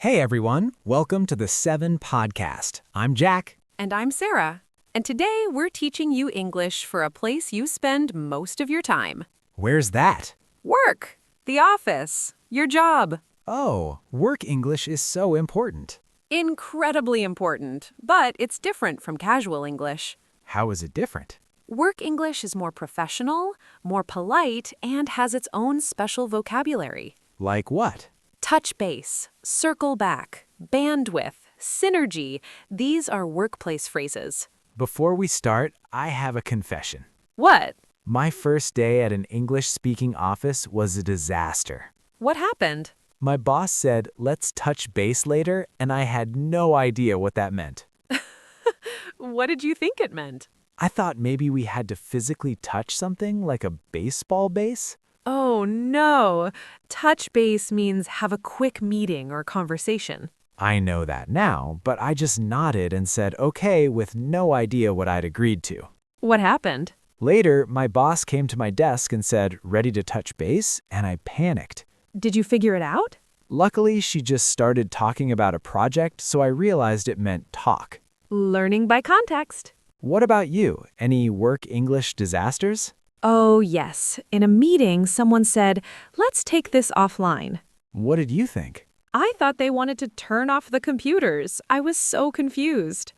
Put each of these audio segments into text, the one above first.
Hey everyone, welcome to the 7 Podcast. I'm Jack. And I'm Sarah. And today we're teaching you English for a place you spend most of your time. Where's that? Work, the office, your job. Oh, work English is so important. Incredibly important, but it's different from casual English. How is it different? Work English is more professional, more polite, and has its own special vocabulary. Like what? Touch base, circle back, bandwidth, synergy, these are workplace phrases. Before we start, I have a confession. What? My first day at an English-speaking office was a disaster. What happened? My boss said, "Let's touch base later," and I had no idea what that meant. What did you think it meant? I thought maybe we had to physically touch something like a baseball base. Oh no! Touch base means have a quick meeting or conversation. I know that now, but I just nodded and said okay with no idea what I'd agreed to. What happened? Later, my boss came to my desk and said, "Ready to touch base?" And I panicked. Did you figure it out? Luckily, she just started talking about a project, so I realized it meant talk. Learning by context. What about you? Any work English disasters? Oh yes. In a meeting, someone said, "Let's take this offline." What did you think? I thought they wanted to turn off the computers. I was so confused.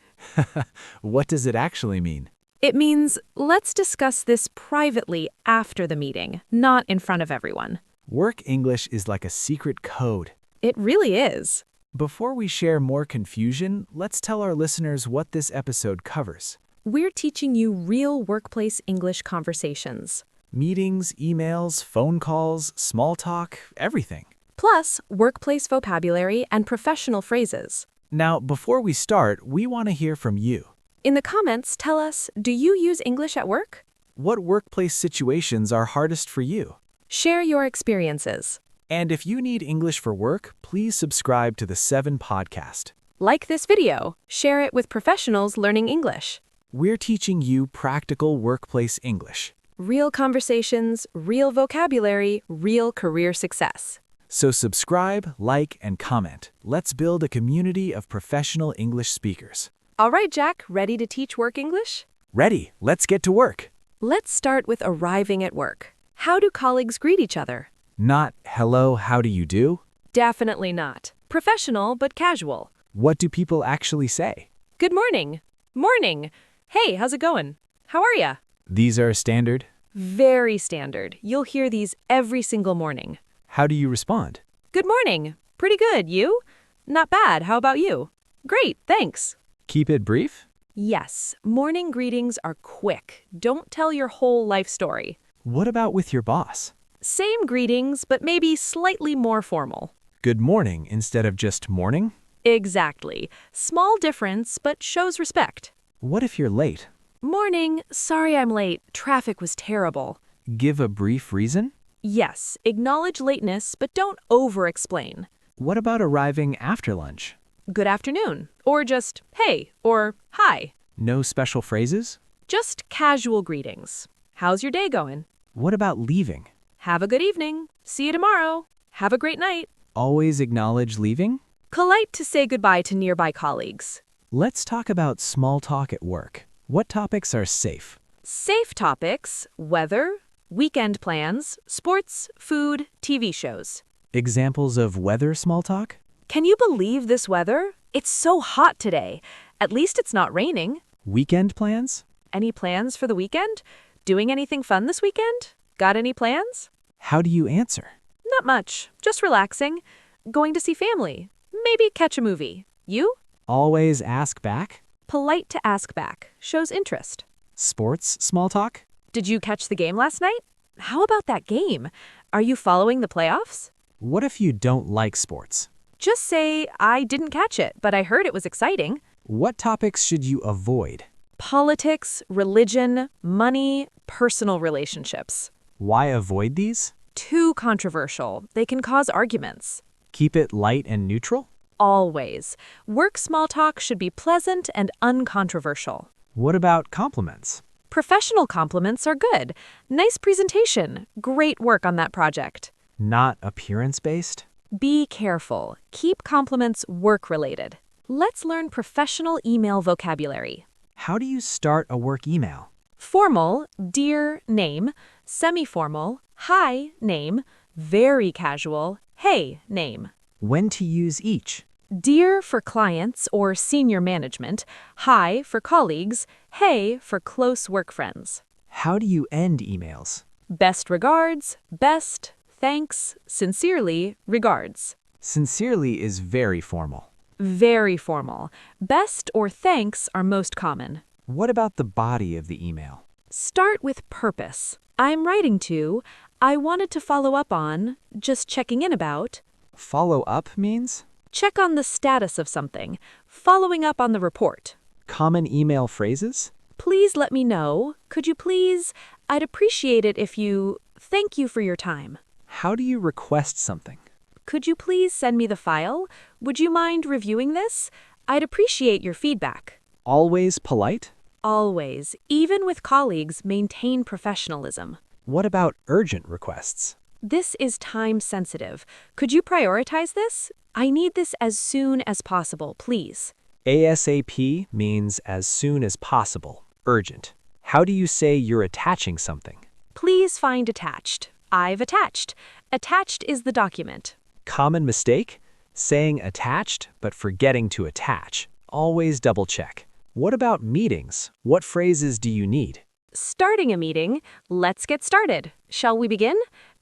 What does it actually mean? It means, let's discuss this privately after the meeting, not in front of everyone. Work English is like a secret code. It really is. Before we share more confusion, let's tell our listeners what this episode covers. We're teaching you real workplace English conversations. Meetings, emails, phone calls, small talk, everything. Plus, workplace vocabulary and professional phrases. Now, before we start, we want to hear from you. In the comments, tell us, do you use English at work? What workplace situations are hardest for you? Share your experiences. And if you need English for work, please subscribe to the 7 Podcast. Like this video. Share it with professionals learning English. We're teaching you practical workplace English. Real conversations, real vocabulary, real career success. So subscribe, like, and comment. Let's build a community of professional English speakers. All right, Jack, ready to teach work English? Ready, let's get to work. Let's start with arriving at work. How do colleagues greet each other? Not, "Hello, how do you do?" Definitely not. Professional but casual. What do people actually say? Good morning. Morning. Hey, how's it going? How are ya? These are standard. Very standard. You'll hear these every single morning. How do you respond? Good morning. Pretty good. You? Not bad. How about you? Great, thanks. Keep it brief? Yes, morning greetings are quick. Don't tell your whole life story. What about with your boss? Same greetings, but maybe slightly more formal. Good morning instead of just morning? Exactly. Small difference, but shows respect. What if you're late? Morning. Sorry I'm late. Traffic was terrible. Give a brief reason? Yes, acknowledge lateness, but don't over-explain. What about arriving after lunch? Good afternoon. Or just, hey, or hi. No special phrases? Just casual greetings. How's your day going? What about leaving? Have a good evening. See you tomorrow. Have a great night. Always acknowledge leaving? Polite to say goodbye to nearby colleagues. Let's talk about small talk at work. What topics are safe? Safe topics: weather, weekend plans, sports, food, TV shows. Examples of weather small talk? Can you believe this weather? It's so hot today. At least it's not raining. Weekend plans? Any plans for the weekend? Doing anything fun this weekend? Got any plans? How do you answer? Not much. Just relaxing. Going to see family. Maybe catch a movie. You? Always ask back? Polite to ask back. Shows interest. Sports small talk? Did you catch the game last night? How about that game? Are you following the playoffs? What if you don't like sports? Just say, I didn't catch it, but I heard it was exciting. What topics should you avoid? Politics, religion, money, personal relationships. Why avoid these? Too controversial. They can cause arguments. Keep it light and neutral? Always. Work small talk should be pleasant and uncontroversial. What about compliments? Professional compliments are good. Nice presentation. Great work on that project. Not appearance-based? Be careful. Keep compliments work-related. Let's learn professional email vocabulary. How do you start a work email? Formal, dear, name. Semi-formal, hi, name. Very casual, hey, name. When to use each? Dear for clients or senior management, hi for colleagues, hey for close work friends. How do you end emails? Best regards, best, thanks, sincerely, regards. Sincerely is very formal. Very formal. Best or thanks are most common. What about the body of the email? Start with purpose. I'm writing to, I wanted to follow up on, just checking in about. Follow up means? Check on the status of something, following up on the report. Common email phrases? Please let me know. Could you please? I'd appreciate it if you. Thank you for your time. How do you request something? Could you please send me the file? Would you mind reviewing this? I'd appreciate your feedback. Always polite? Always, even with colleagues, maintain professionalism. What about urgent requests? This is time sensitive. Could you prioritize this? I need this as soon as possible, please. ASAP means as soon as possible, urgent. How do you say you're attaching something? Please find attached. I've attached. Attached is the document. Common mistake? Saying attached, but forgetting to attach. Always double check. What about meetings? What phrases do you need? Starting a meeting, let's get started. Shall we begin?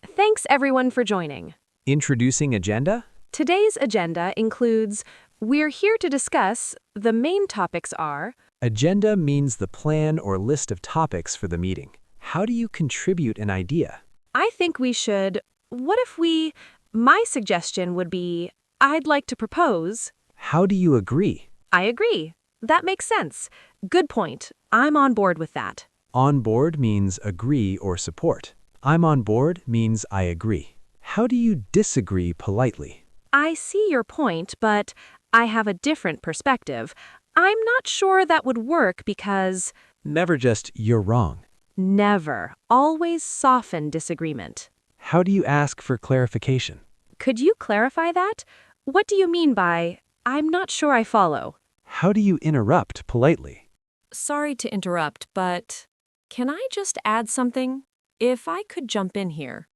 Thanks everyone for joining. Introducing agenda? Today's agenda includes, we're here to discuss, the main topics are. Agenda means the plan or list of topics for the meeting. How do you contribute an idea? I think we should, what if we, my suggestion would be, I'd like to propose. How do you agree? I agree. That makes sense. Good point. I'm on board with that. On board means agree or support. I'm on board means I agree. How do you disagree politely? I see your point, but I have a different perspective. I'm not sure that would work because. Never just, you're wrong. Never. Always soften disagreement. How do you ask for clarification? Could you clarify that? What do you mean by, I'm not sure I follow? How do you interrupt politely? Sorry to interrupt, but can I just add something? If I could jump in here.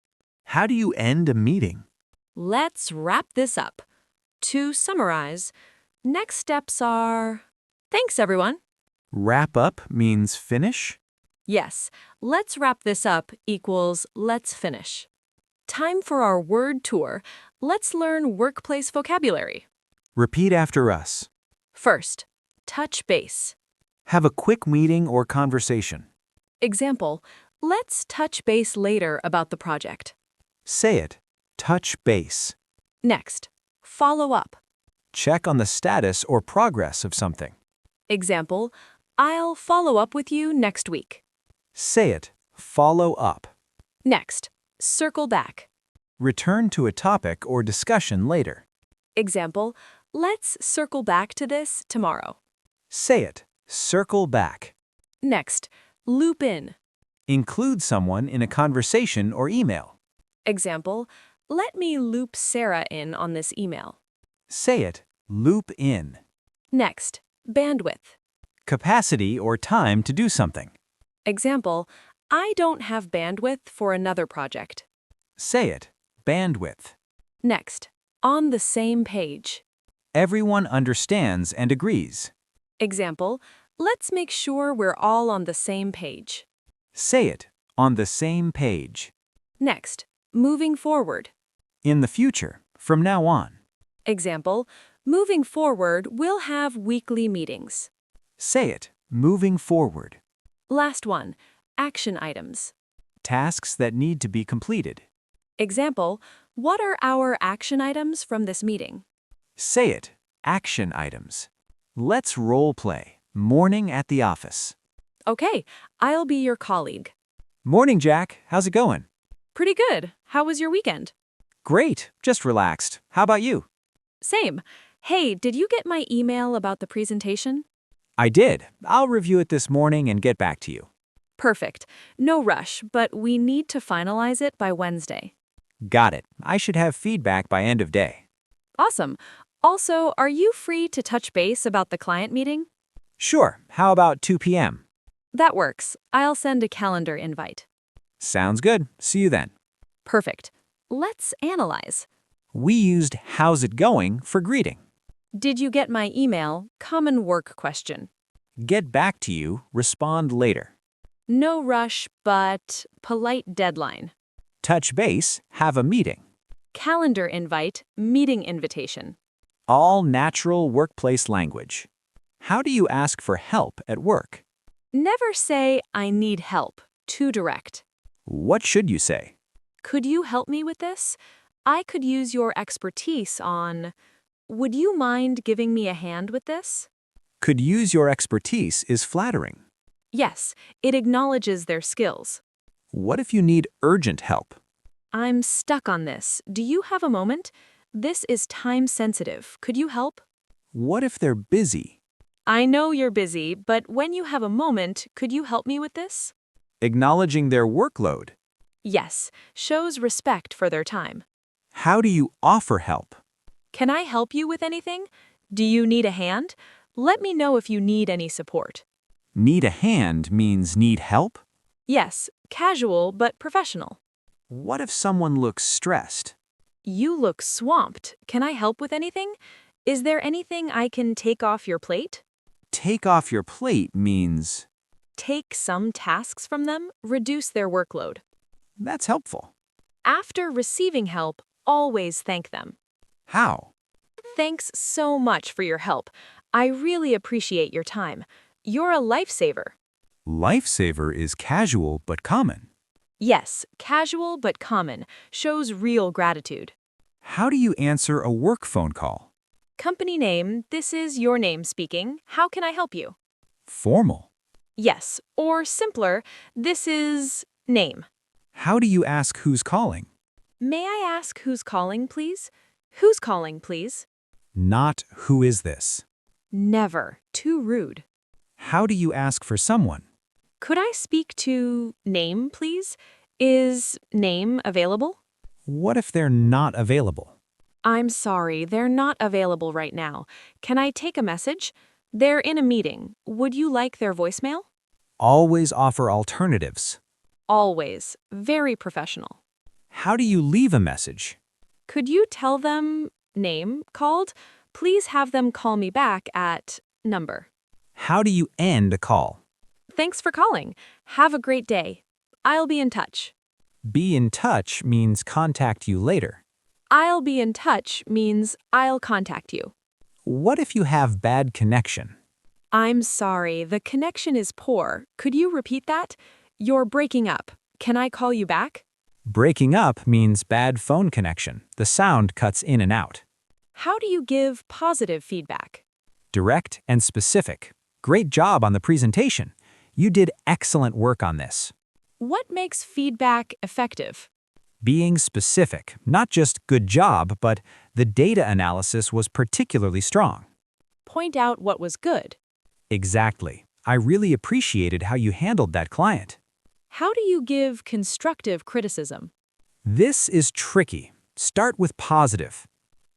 How do you end a meeting? Let's wrap this up. To summarize, next steps are. Thanks, everyone. Wrap up means finish? Yes, let's wrap this up equals let's finish. Time for our word tour. Let's learn workplace vocabulary. Repeat after us. First, touch base. Have a quick meeting or conversation. Example, let's touch base later about the project. Say it. Touch base. Next, follow up. Check on the status or progress of something. Example, I'll follow up with you next week. Say it. Follow up. Next, circle back. Return to a topic or discussion later. Example, let's circle back to this tomorrow. Say it. Circle back. Next, loop in. Include someone in a conversation or email. Example, let me loop Sarah in on this email. Say it. Loop in. Next, bandwidth. Capacity or time to do something. Example, I don't have bandwidth for another project. Say it. Bandwidth. Next, on the same page. Everyone understands and agrees. Example, let's make sure we're all on the same page. Say it. On the same page. Next, moving forward. In the future. From now on. Example, moving forward, we'll have weekly meetings. Say it. Moving forward. Last one, action items. Tasks that need to be completed. Example, what are our action items from this meeting? Say it. Action items. Let's role play. Morning at the office. Okay, I'll be your colleague. Morning, Jack. How's it going? Pretty good. How was your weekend? Great. Just relaxed. How about you? Same. Hey, did you get my email about the presentation? I did. I'll review it this morning and get back to you. Perfect. No rush, but we need to finalize it by Wednesday. Got it. I should have feedback by end of day. Awesome. Also, are you free to touch base about the client meeting? Sure, how about 2 p.m.? That works. I'll send a calendar invite. Sounds good. See you then. Perfect. Let's analyze. We used how's it going for greeting. Did you get my email? Common work question. Get back to you, respond later. No rush, but polite deadline. Touch base, have a meeting. Calendar invite, meeting invitation. All natural workplace language. How do you ask for help at work? Never say, I need help. Too direct. What should you say? Could you help me with this? I could use your expertise on. Would you mind giving me a hand with this? Could use your expertise is flattering. Yes, it acknowledges their skills. What if you need urgent help? I'm stuck on this. Do you have a moment? This is time sensitive. Could you help? What if they're busy? I know you're busy, but when you have a moment, could you help me with this? Acknowledging their workload. Yes, shows respect for their time. How do you offer help? Can I help you with anything? Do you need a hand? Let me know if you need any support. Need a hand means need help? Yes, casual but professional. What if someone looks stressed? You look swamped. Can I help with anything? Is there anything I can take off your plate? Take off your plate means Take some tasks from them, reduce their workload. that's helpful. After receiving help, always thank them. How? Thanks so much for your help. I really appreciate your time. You're a lifesaver. Lifesaver is casual but common. Yes, casual but common, shows real gratitude. How do you answer a work phone call? Company name, this is your name speaking. How can I help you? Formal. Yes, or simpler, this is name. How do you ask who's calling? May I ask who's calling, please? Who's calling, please? Not who is this. Never. Too rude. How do you ask for someone? Could I speak to name, please? Is name available? What if they're not available? I'm sorry, they're not available right now. Can I take a message? They're in a meeting. Would you like their voicemail? Always offer alternatives. Always. Very professional. How do you leave a message? Could you tell them, name, called? Please have them call me back at number. How do you end a call? Thanks for calling. Have a great day. I'll be in touch. Be in touch means contact you later. I'll be in touch means I'll contact you. What if you have bad connection? I'm sorry, the connection is poor. Could you repeat that? You're breaking up. Can I call you back? Breaking up means bad phone connection. The sound cuts in and out. How do you give positive feedback? Direct and specific. Great job on the presentation. You did excellent work on this. What makes feedback effective? Being specific, not just good job, but the data analysis was particularly strong. Point out what was good. Exactly. I really appreciated how you handled that client. How do you give constructive criticism? This is tricky. Start with positive.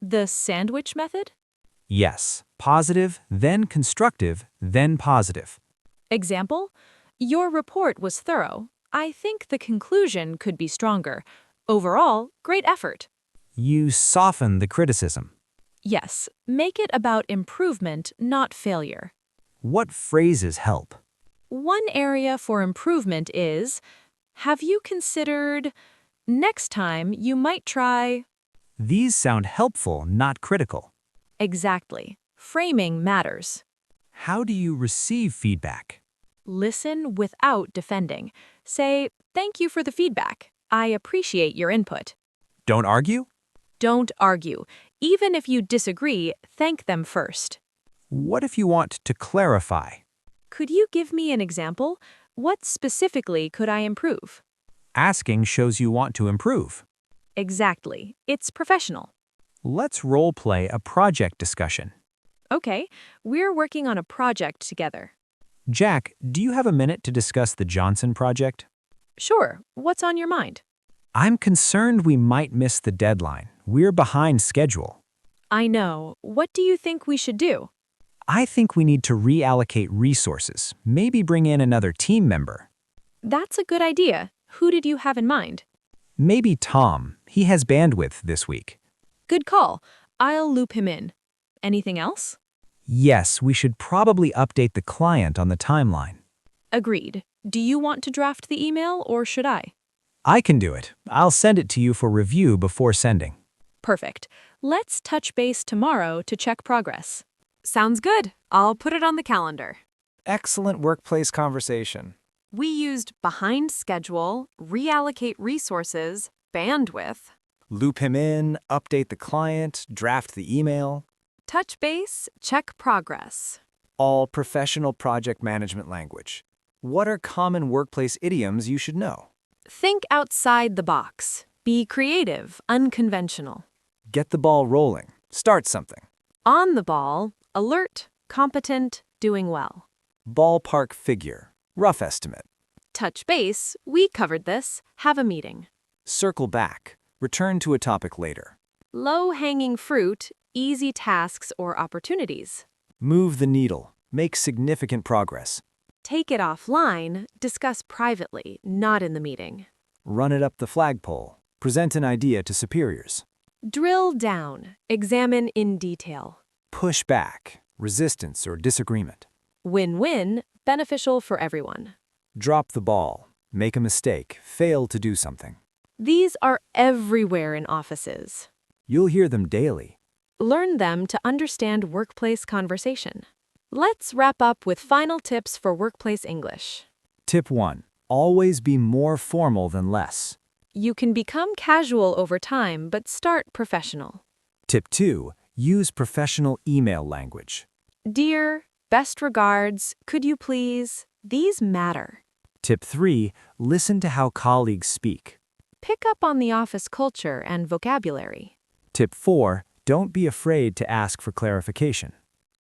The sandwich method? Yes, positive, then constructive, then positive. Example? Your report was thorough. I think the conclusion could be stronger. Overall, great effort. You soften the criticism. Yes, make it about improvement, not failure. What phrases help? One area for improvement is, have you considered, next time you might try. These sound helpful, not critical. Exactly. Framing matters. How do you receive feedback? Listen without defending. Say, thank you for the feedback. I appreciate your input. Don't argue? Don't argue. Even if you disagree, thank them first. What if you want to clarify? Could you give me an example? What specifically could I improve? Asking shows you want to improve. Exactly. It's professional. Let's role play a project discussion. Okay, we're working on a project together. Jack, do you have a minute to discuss the Johnson project? Sure, what's on your mind? I'm concerned we might miss the deadline. We're behind schedule. I know. What do you think we should do? I think we need to reallocate resources, maybe bring in another team member. That's a good idea. Who did you have in mind? Maybe Tom. He has bandwidth this week. Good call. I'll loop him in. Anything else? Yes, we should probably update the client on the timeline. Agreed. Do you want to draft the email or should I? I can do it. I'll send it to you for review before sending. Perfect. Let's touch base tomorrow to check progress. Sounds good. I'll put it on the calendar. Excellent workplace conversation. We used behind schedule, reallocate resources, bandwidth, Loop him in, update the client, draft the email. touch base, check progress. All professional project management language. What are common workplace idioms you should know? Think outside the box. Be creative, unconventional. Get the ball rolling. Start something. On the ball, alert, competent, doing well. Ballpark figure. Rough estimate. Touch base, we covered this, have a meeting. Circle back. Return to a topic later. Low-hanging fruit, easy tasks or opportunities. Move the needle. Make significant progress. Take it offline, discuss privately, not in the meeting. Run it up the flagpole. Present an idea to superiors. Drill down, examine in detail. Push back. Resistance or disagreement. Win-win, beneficial for everyone. Drop the ball. Make a mistake. Fail to do something. These are everywhere in offices. You'll hear them daily. Learn them to understand workplace conversation. Let's wrap up with final tips for workplace English. Tip 1. Always be more formal than less. You can become casual over time, but start professional. Tip 2. Use professional email language. Dear, best regards, could you please? These matter. Tip 3. Listen to how colleagues speak. Pick up on the office culture and vocabulary. Tip 4. Don't be afraid to ask for clarification.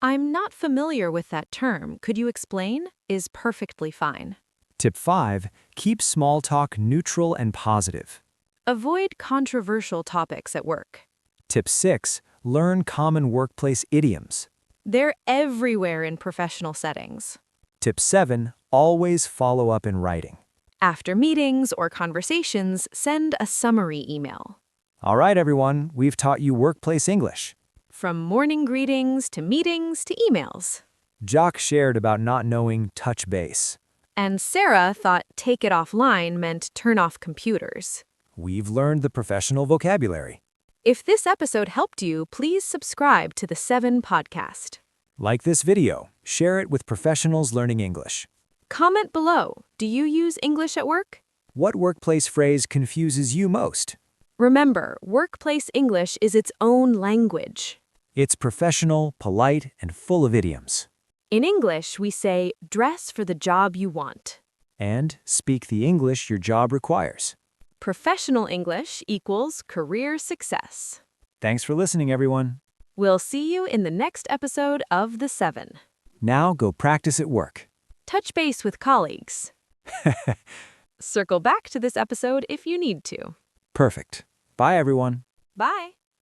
I'm not familiar with that term. Could you explain? Is perfectly fine. Tip 5. Keep small talk neutral and positive. Avoid controversial topics at work. Tip 6. Learn common workplace idioms. They're everywhere in professional settings. Tip 7. Always follow up in writing. After meetings or conversations, send a summary email. All right, everyone, we've taught you workplace English. From morning greetings to meetings to emails. Jock shared about not knowing touch base. And Sarah thought take it offline meant turn off computers. We've learned the professional vocabulary. If this episode helped you, please subscribe to the 7 podcast. Like this video, share it with professionals learning English. Comment below. Do you use English at work? What workplace phrase confuses you most? Remember, workplace English is its own language. It's professional, polite, and full of idioms. In English, we say, dress for the job you want. And speak the English your job requires. Professional English equals career success. Thanks for listening, everyone. We'll see you in the next episode of The 7. Now go practice at work. Touch base with colleagues. Circle back to this episode if you need to. Perfect. Bye, everyone. Bye.